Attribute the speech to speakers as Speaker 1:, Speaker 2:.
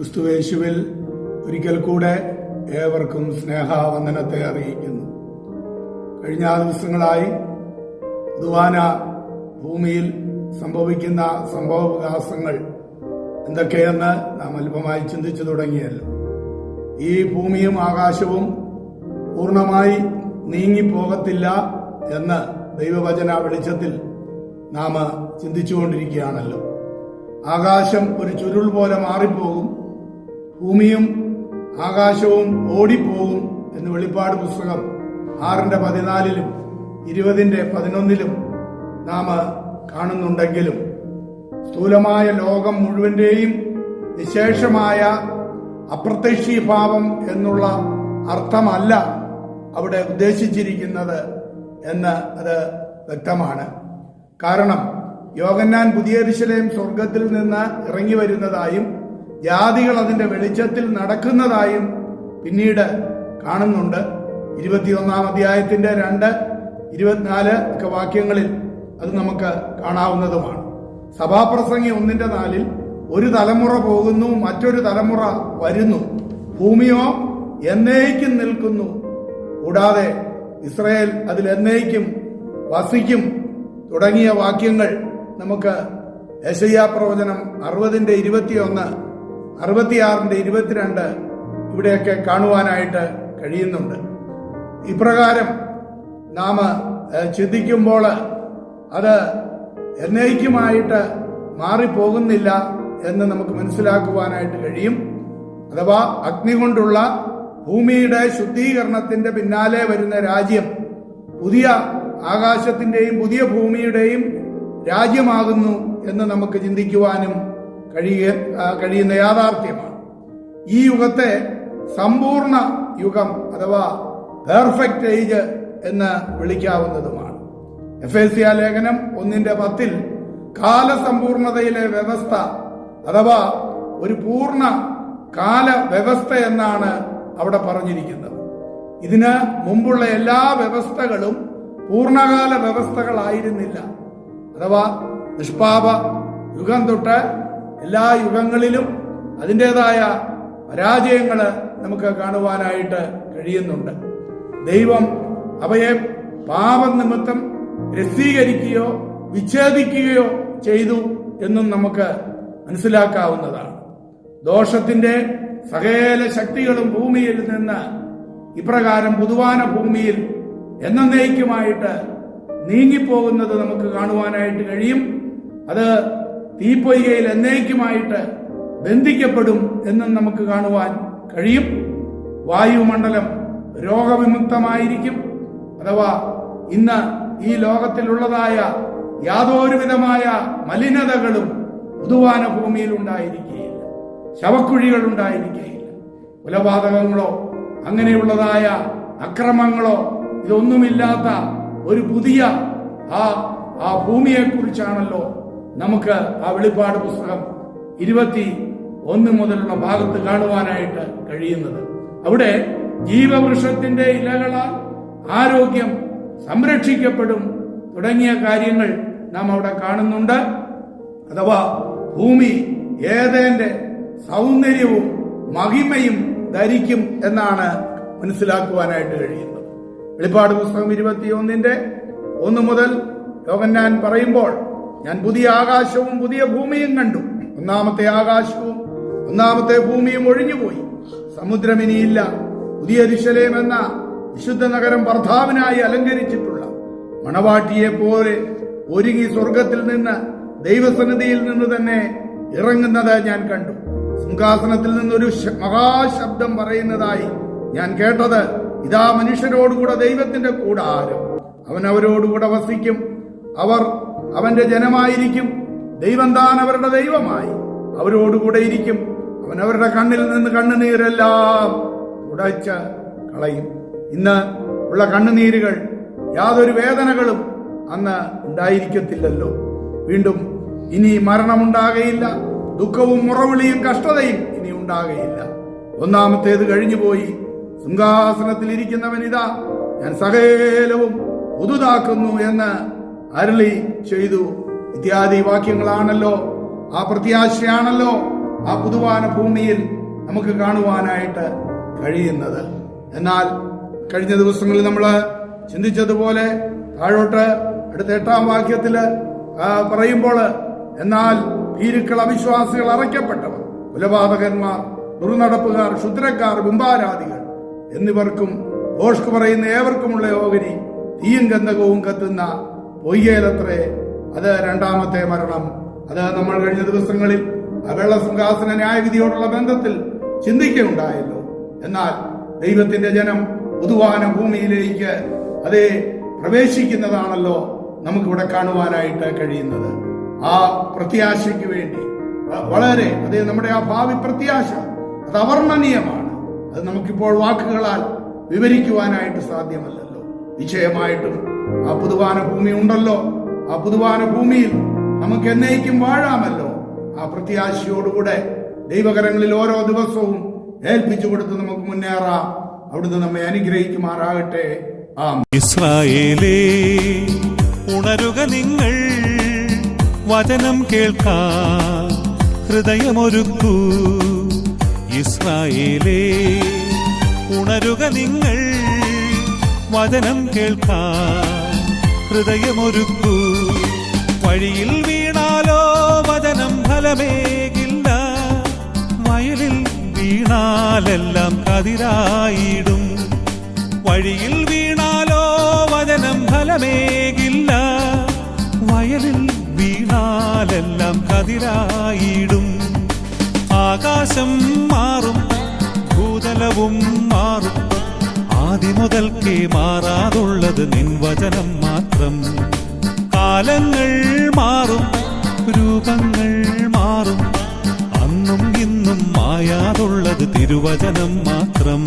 Speaker 1: ക്രിസ്തുയേശുവിൽ ഒരിക്കൽ കൂടെ ഏവർക്കും സ്നേഹവന്ദനത്തെ അറിയിക്കുന്നു. കഴിഞ്ഞ ദിവസങ്ങളായി ദുവാന ഭൂമിയിൽ സംഭവിക്കുന്ന സംഭവവികാസങ്ങൾ എന്തൊക്കെയെന്ന് നാം അല്പമായി ചിന്തിച്ചു തുടങ്ങിയല്ലോ. ഈ ഭൂമിയും ആകാശവും പൂർണ്ണമായി നീങ്ങിപ്പോകത്തില്ല എന്ന് ദൈവവചന വെളിച്ചത്തിൽ നാം ചിന്തിച്ചുകൊണ്ടിരിക്കുകയാണല്ലോ. ആകാശം ഒരു ചുരുൾ പോലെ മാറിപ്പോകും, ഭൂമിയും ആകാശവും ഓടിപ്പോകും എന്ന് വെളിപ്പാട് പുസ്തകം 6:14 20:11 നാം കാണുന്നുണ്ടെങ്കിലും സ്ഥൂലമായ ലോകം മുഴുവന്റെയും വിശേഷമായ അപ്രത്യക്ഷീഭാവം എന്നുള്ള അർത്ഥമല്ല അവിടെ ഉദ്ദേശിച്ചിരിക്കുന്നത് എന്ന് അത് വ്യക്തമാണ്. കാരണം യോഹന്നാൻ പുതിയ യെരൂശലേം സ്വർഗത്തിൽ നിന്ന് ഇറങ്ങി വരുന്നതായും ജാതികൾ അതിന്റെ വെളിച്ചത്തിൽ നടക്കുന്നതായും പിന്നീട് കാണുന്നുണ്ട്. 21-ാം അധ്യായത്തിന്റെ 2-24 ഒക്കെ വാക്യങ്ങളിൽ അത് നമുക്ക് കാണാവുന്നതുമാണ്. സഭാപ്രസംഗി 1:4 ഒരു തലമുറ പോകുന്നു, മറ്റൊരു തലമുറ വരുന്നു, ഭൂമിയോ എന്നേക്കും നിൽക്കുന്നു, കൂടാതെ ഇസ്രായേൽ അതിൽ എന്നേക്കും വസിക്കും തുടങ്ങിയ വാക്യങ്ങൾ നമുക്ക് യെശയ്യാ പ്രവചനം 60:21, 66:22 ഇവിടെയൊക്കെ കാണുവാനായിട്ട് കഴിയുന്നുണ്ട്. ഇപ്രകാരം നാം ചിന്തിക്കുമ്പോൾ അത് എന്നേക്കുമായിട്ട് മാറിപ്പോകുന്നില്ല എന്ന് നമുക്ക് മനസ്സിലാക്കുവാനായിട്ട് കഴിയും. അഥവാ അഗ്നി കൊണ്ടുള്ള ഭൂമിയുടെ ശുദ്ധീകരണത്തിന്റെ പിന്നാലെ വരുന്ന രാജ്യം പുതിയ ആകാശത്തിന്റെയും പുതിയ ഭൂമിയുടെയും രാജ്യമാകുന്നു എന്ന് നമുക്ക് ചിന്തിക്കുവാനും കഴിയുന്ന യാഥാർത്ഥ്യമാണ്. ഈ യുഗത്തെ സമ്പൂർണ്ണ യുഗം അഥവാ പെർഫെക്റ്റ് ഏജ് എന്ന് വിളിക്കാവുന്നതുമാണ്. എഫേസ്യ ലേഖനം 1:10 കാലസമ്പൂർണതയിലെ വ്യവസ്ഥ അഥവാ ഒരു പൂർണ്ണ കാല വ്യവസ്ഥ എന്നാണ് അവിടെ പറഞ്ഞിരിക്കുന്നത്. ഇതിന് മുമ്പുള്ള എല്ലാ വ്യവസ്ഥകളും പൂർണ്ണകാല വ്യവസ്ഥകളായിരുന്നില്ല. അഥവാ നിഷ്പാപ യുഗം തൊട്ട് എല്ലാ യുഗങ്ങളിലും അതിൻ്റെതായ പരാജയങ്ങൾ നമുക്ക് കാണുവാനായിട്ട് കഴിയുന്നുണ്ട്. ദൈവം അവയെ പാപനിമിത്തം രസീകരിക്കുകയോ വിച്ഛേദിക്കുകയോ ചെയ്തു എന്നും നമുക്ക് മനസ്സിലാക്കാവുന്നതാണ്. ദോഷത്തിന്റെ സകല ശക്തികളും ഭൂമിയിൽ നിന്ന് ഇപ്രകാരം പുതുവാന ഭൂമിയിൽ എന്നേക്കുമായിട്ട് നീങ്ങിപ്പോകുന്നത് നമുക്ക് കാണുവാനായിട്ട് കഴിയും. അത് തീപ്പൊയ്കയിൽ എന്നേക്കുമായിട്ട് ബന്ധിക്കപ്പെടും എന്നും നമുക്ക് കാണുവാൻ കഴിയും. വായുമണ്ഡലം രോഗവിമുക്തമായിരിക്കും. അഥവാ ഇന്ന് ഈ ലോകത്തിലുള്ളതായ യാതൊരുവിധമായ മലിനതകളും പുതുവാന ഭൂമിയിൽ ഉണ്ടായിരിക്കുകയില്ല. ശവക്കുഴികൾ ഉണ്ടായിരിക്കുകയില്ല. കൊലപാതകങ്ങളോ അങ്ങനെയുള്ളതായ അക്രമങ്ങളോ ഇതൊന്നുമില്ലാത്ത ഒരു പുതിയ ആ ഭൂമിയെ കുറിച്ചാണല്ലോ നമുക്ക് ആ വെളിപ്പാട് പുസ്തകം 21 മുതലുള്ള ഭാഗത്ത് കാണുവാനായിട്ട് കഴിയുന്നത്. അവിടെ ജീവവൃക്ഷത്തിന്റെ ഇലകളാൽ ആരോഗ്യം സംരക്ഷിക്കപ്പെടും തുടങ്ങിയ കാര്യങ്ങൾ നാം അവിടെ കാണുന്നുണ്ട്. അഥവാ ഭൂമി ഏദേന്റെ സൗന്ദര്യവും മഹിമയും ധരിക്കും എന്നാണ് മനസ്സിലാക്കുവാനായിട്ട് കഴിയുന്നത്. വെളിപ്പാട് പുസ്തകം 21:1 മുതൽ യോഹന്നാൻ പറയുമ്പോൾ, ഞാൻ പുതിയ ആകാശവും പുതിയ ഭൂമിയും കണ്ടു. ഒന്നാമത്തെ ആകാശവും ഒന്നാമത്തെ ഭൂമിയും ഒഴിഞ്ഞുപോയി, സമുദ്രം ഇനിയില്ല. പുതിയ യെരൂശലേം എന്ന വിശുദ്ധ നഗരം ഭർത്താവിനായി അലങ്കരിച്ചിട്ടുള്ള മണവാട്ടിയെ പോലെ ഒരുങ്ങി സ്വർഗത്തിൽ നിന്ന് ദൈവസന്നിധിയിൽ നിന്ന് തന്നെ ഇറങ്ങുന്നത് ഞാൻ കണ്ടു. സിംഹാസനത്തിൽ നിന്നൊരു മഹാശബ്ദം പറയുന്നതായി ഞാൻ കേട്ടത്, ഇതാ മനുഷ്യരോടുകൂടെ ദൈവത്തിന്റെ കൂടാരം, അവൻ അവരോടുകൂടെ വസിക്കും, അവർ അവന്റെ ജനമായിരിക്കും, ദൈവം താൻ അവരുടെ ദൈവമായി അവരോടുകൂടെ ഇരിക്കും, അവൻ അവരുടെ കണ്ണിൽ നിന്ന് കണ്ണുനീരെല്ലാം തുടച്ച് കളയും. ഇന്ന് ഉള്ള കണ്ണുനീരുകൾ യാതൊരു വേദനകളും അന്ന് ഉണ്ടായിരിക്കത്തില്ലല്ലോ. വീണ്ടും ഇനി മരണമുണ്ടാകയില്ല, ദുഃഖവും മുറവിളിയും കഷ്ടതയും ഇനി ഉണ്ടാകയില്ല. ഒന്നാമത്തേത് കഴിഞ്ഞുപോയി. സിംഹാസനത്തിൽ ഇരിക്കുന്നവൻ ഇതാ ഞാൻ സകലവും പുതുതാക്കുന്നു എന്ന് അരുളി ചെയ്തു ഇത്യാദി വാക്യങ്ങളാണല്ലോ, ആ പ്രത്യാശയാണല്ലോ ആ പുതുവാന ഭൂമിയിൽ നമുക്ക് കാണുവാനായിട്ട് കഴിയുന്നത്. എന്നാൽ കഴിഞ്ഞ ദിവസങ്ങളിൽ നമ്മൾ ചിന്തിച്ചതുപോലെ താഴോട്ട് അടുത്ത 8-ാം വാക്യത്തില് പറയുമ്പോൾ, എന്നാൽ ഭീരുക്കൾ, അവിശ്വാസികൾ, അറയ്ക്കപ്പെട്ടവർ, കുലപാതകന്മാർ, ദുർനടപ്പുകാർ, ക്ഷുദ്രക്കാർ, ബിംബാരാധികൾ എന്നിവർക്കും ഭോഷ്ക് പറയുന്ന ഏവർക്കുമുള്ള ഓഹരി തീയും ഗന്ധകവും കത്തുന്ന പൊയ്യേലത്രേ അത് 2ാമത്തെ മരണം. അത് നമ്മൾ കഴിഞ്ഞ ദിവസങ്ങളിൽ വെള്ളസിംഹാസന ന്യായവിധിയോടുള്ള ബന്ധത്തിൽ ചിന്തിക്കുകയുണ്ടായല്ലോ. എന്നാൽ ദൈവത്തിന്റെ ജനം പുതുവാന ഭൂമിയിലേക്ക് അതേ പ്രവേശിക്കുന്നതാണല്ലോ നമുക്കിവിടെ കാണുവാനായിട്ട് കഴിയുന്നത്. ആ പ്രത്യാശയ്ക്ക് വേണ്ടി വളരെ അതേ നമ്മുടെ ആ ഭാവി പ്രത്യാശ അത് അവർണ്ണനീയമാണ്. അത് നമുക്കിപ്പോൾ വാക്കുകളാൽ വിവരിക്കുവാനായിട്ട് സാധ്യമല്ലല്ലോ. നിശ്ചയമായിട്ടും ആ പുതുവാന ഭൂമി ഉണ്ടല്ലോ. ആ പുതുവാന ഭൂമിയിൽ നമുക്ക് എന്നേക്കും വാഴാമല്ലോ. ആ പ്രത്യാശയോടുകൂടെ ദൈവകരങ്ങളിൽ ഓരോ ദിവസവും ഏൽപ്പിച്ചു കൊടുത്ത് നമുക്ക് മുന്നേറാം. അവിടുന്ന് നമ്മെ അനുഗ്രഹിക്കുമാറാകട്ടെ.
Speaker 2: ഇസ്രായേലേ, ഉണരുക നിങ്ങൾ, വചനം കേൾക്കാൻ ഹൃദയമൊരുക്കൂ. ഇസ്രായേലേ, ഉണരുക നിങ്ങൾ, വചനം കേൾക്കാൻ ഹൃദയമൊരുക്കൂ. വഴിയിൽ വീണാലോ വചനം ഫലമേകില്ല, വയലിൽ വീണാലെല്ലാം കതിരായിടും. വഴിയിൽ വീണാലോ വചനം ഫലമേകില്ല, വയലിൽ വീണാലെല്ലാം കതിരായിടും. ആകാശം മാറും, ഭൂതലവും മാറും, ആദിമുതൽക്കേ മാറാതുള്ളത് നിൻ വചനം മാത്രം. കാലങ്ങൾ മാറും, രൂപങ്ങൾ മാറും, അന്നും ഇന്നും മായാതുള്ളത് തിരുവചനം മാത്രം.